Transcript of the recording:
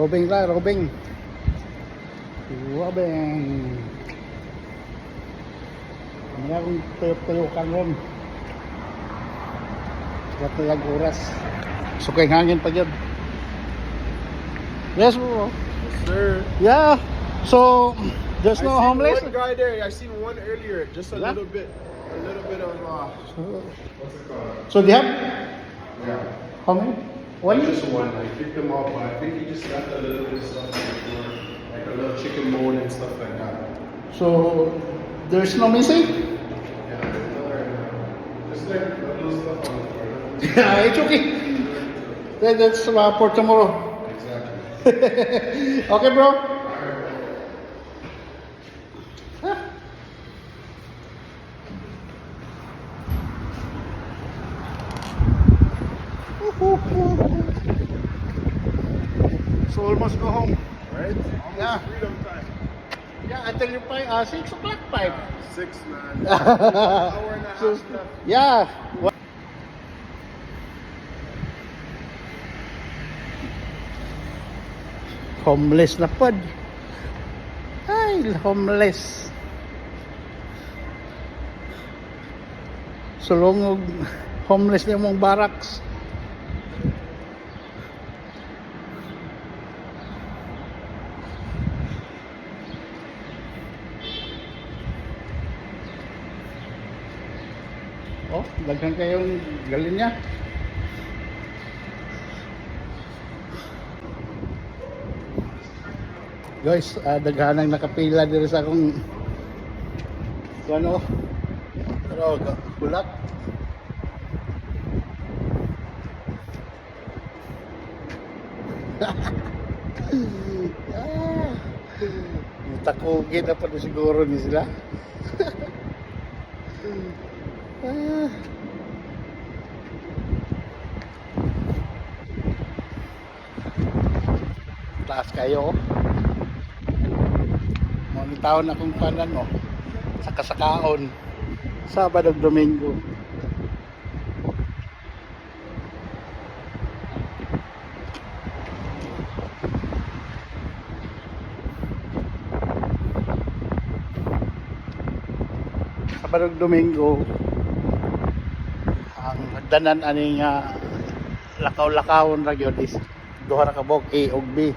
Robing ra, Robing. Robing. Ano akong tuyo kang ron. Katayag oras. Sukay hangin pa yun. Yes, bro. Yes, sir. Yeah. So, there's no I seen homeless? one guy there. I seen one earlier. Just a Yeah? little bit. A little bit of what's it called? So, they have Yeah. how many? One? Just one. I picked him up, but I think he just got a little bit of stuff on the floor, like a little chicken bone and stuff like that. So, there's no missing? Yeah. Just like a little stuff on the floor. Yeah, it's okay. That's for tomorrow. Exactly. Okay, bro. So almost go home. Right? Yeah. Freedom time. Yeah, until you 6 o'clock 5. 6, man. Hour and a half So, left. yeah. Homeless na pod. Ay, homeless. Sulong og homeless na mong barracks. Oh, daghan kayong galinya. Guys, daghanang nakapila dito sa akong ano, pero kulat. Takugin na pa na siguro ni sila. Taas kayo. Mga taon akong panan mo. Sa kasakaon. Sabado at Domingo. Sabado at Domingo. Ang hagdanan aning lakaw-lakawon ra gyud is duha ra ka bog A ug B.